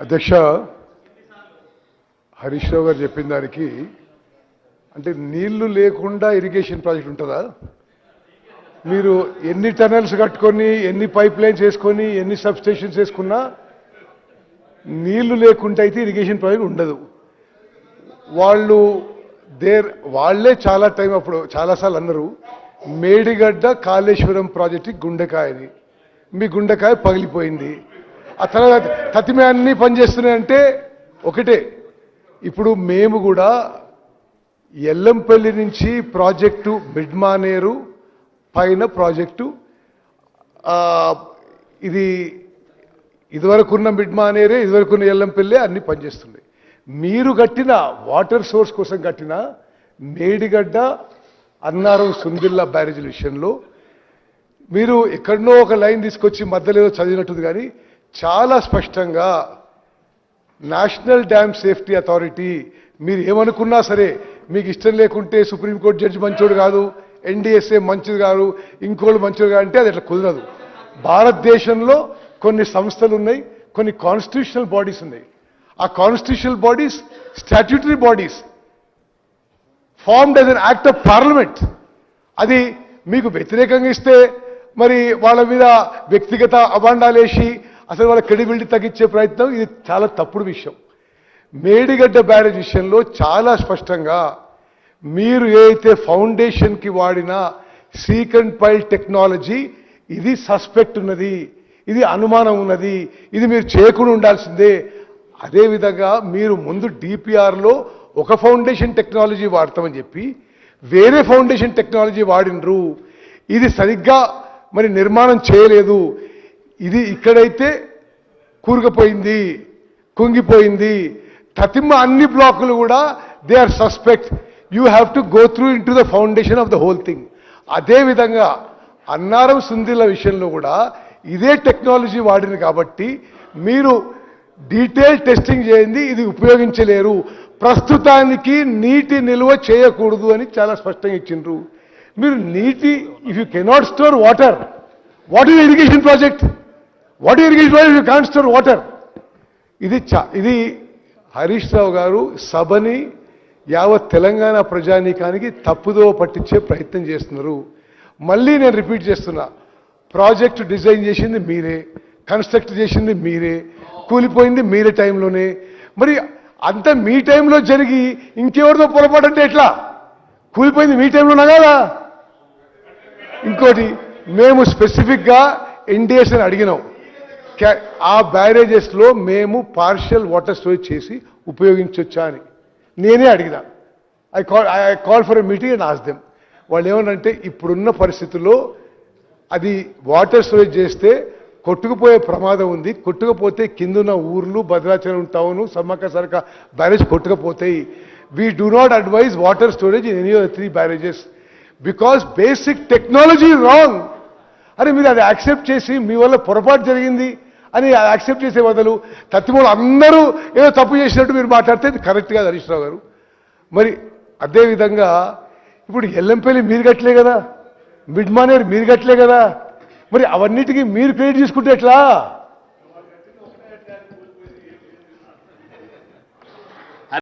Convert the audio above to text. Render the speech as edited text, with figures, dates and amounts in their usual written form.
అధ్యక్ష హరీష్ రావు గారు చెప్పిన దానికి అంటే నీళ్లు లేకుండా ఇరిగేషన్ ప్రాజెక్ట్ ఉంటుందా? మీరు ఎన్ని టనల్స్ కట్టుకొని ఎన్ని పైప్ లైన్స్ వేసుకొని ఎన్ని సబ్ స్టేషన్స్ వేసుకున్నా నీళ్లు లేకుండా అయితే ఇరిగేషన్ ప్రాజెక్ట్ ఉండదు. వాళ్ళే చాలా టైం అప్పుడు చాలాసార్లు అన్నారు మేడిగడ్డ కాళేశ్వరం ప్రాజెక్టు గుండెకాయని. మీ గుండెకాయ పగిలిపోయింది. ఆ తర్వాత తతిమే అన్నీ పనిచేస్తున్నాయంటే ఒకటే. ఇప్పుడు మేము కూడా ఎల్లంపల్లి నుంచి ప్రాజెక్టు మిడ్మానేరు పైన ప్రాజెక్టు ఇదివరకున్న మిడ్మానేరే ఇదివరకున్న ఎల్లంపల్లి అన్ని పనిచేస్తున్నాయి. మీరు కట్టిన వాటర్ సోర్స్ కోసం కట్టిన మేడిగడ్డ అన్నారం సుందిల్లా బ్యారేజీల విషయంలో మీరు ఎక్కడనో ఒక లైన్ తీసుకొచ్చి మధ్యలో చదివినట్టుంది. కానీ చాలా స్పష్టంగా నేషనల్ డ్యామ్ సేఫ్టీ అథారిటీ మీరు ఏమనుకున్నా సరే మీకు ఇష్టం లేకుంటే సుప్రీంకోర్టు జడ్జి మంచోడు కాదు, ఎన్డీఎస్ఏ మంచిది కాదు, ఇంకోళ్ళు మంచిది కాదు అంటే అది అట్లా కుదరదు. భారతదేశంలో కొన్ని సంస్థలు ఉన్నాయి, కొన్ని కాన్స్టిట్యూషనల్ బాడీస్ ఉన్నాయి. ఆ constitutional bodies statutory bodies formed as an act of parliament. అది మీకు వ్యతిరేకంగా ఇస్తే మరి వాళ్ళ మీద వ్యక్తిగత అభాండాలేసి అసలు వాళ్ళ క్రెడిబిలిటీ తగ్గించే ప్రయత్నం ఇది చాలా తప్పుడు విషయం. మేడిగడ్డ బ్యారేజ్ విషయంలో చాలా స్పష్టంగా మీరు ఏదైతే ఫౌండేషన్కి వాడిన సీక్ అండ్ పైల్ టెక్నాలజీ ఇది సస్పెక్ట్ ఉన్నది, ఇది అనుమానం ఉన్నది, ఇది మీరు చేయకుండా ఉండాల్సిందే. అదేవిధంగా మీరు ముందు డిపిఆర్లో ఒక ఫౌండేషన్ టెక్నాలజీ వాడతామని చెప్పి వేరే ఫౌండేషన్ టెక్నాలజీ వాడినరు. ఇది సరిగ్గా మరి నిర్మాణం చేయలేదు. ఇది ఇక్కడైతే కూరుకుపోయింది, కుంగిపోయింది. తతిమ్మ అన్ని బ్లాకులు కూడా they are suspect. You have to go through into the foundation of the whole thing. అదేవిధంగా అన్నారం సుందిల విషయంలో కూడా ఇదే టెక్నాలజీ వాడింది కాబట్టి మీరు డీటెయిల్ టెస్టింగ్ చేయండి, ఇది ఉపయోగించలేరు. ప్రస్తుతానికి నీటి నిల్వ చేయకూడదు అని చాలా స్పష్టంగా ఇచ్చిండ్రు. మీరు నీటి if you cannot store water, what is irrigation project? What is irrigation project? You can't store water. ఇది హరీష్ రావు గారు సభని యావత్ తెలంగాణ ప్రజానీకానికి తప్పుదో పట్టించే ప్రయత్నం చేస్తున్నారు. మళ్ళీ నేను రిపీట్ చేస్తున్నా, ప్రాజెక్టు డిజైన్ చేసింది మీరే, కన్స్ట్రక్ట్ చేసింది మీరే, కూలిపోయింది మీరే టైంలోనే. మరి అంత మీ టైంలో జరిగి ఇంకెవరితో పొరపాటు అంటే ఎట్లా? కూలిపోయింది మీ టైంలోనా కదా? ఇంకోటి మేము స్పెసిఫిక్గా ఎన్డీఎస్ని అడిగినాం, ఆ బ్యారేజెస్లో మేము పార్షియల్ వాటర్ స్టోరేజ్ చేసి ఉపయోగించవచ్చా అని నేనే అడిగినా. I call for a meeting and ask them. వాళ్ళు ఏమనంటే ఇప్పుడున్న పరిస్థితుల్లో అది వాటర్ స్టోరేజ్ చేస్తే కొట్టుకుపోయే ప్రమాదం ఉంది. కొట్టుకుపోతే కిందున్న ఊర్లు భద్రాచలం టౌను సమ్మక్క సరక బ్యారేజ్ కొట్టుకుపోతాయి. We do not advise water storage in any of the 3 barrages because basic technology wrong. అని మీరు అది యాక్సెప్ట్ చేసి మీ వల్ల పొరపాటు జరిగింది అని యాక్సెప్ట్ చేసే బదులు తత్తిమూలు అందరూ ఏదో తప్పు చేసినట్టు మీరు మాట్లాడితే ఇది కరెక్ట్ కాదు హరీష్ రావు గారు. మరి అదేవిధంగా ఇప్పుడు ఎల్లంపల్లి మీరు కట్టలే కదా, మిడ్మానేర్ మీరు కట్టలే కదా, మరి అవన్నిటికీ మీరు క్రెడిట్ తీసుకుంటే ఎట్లా?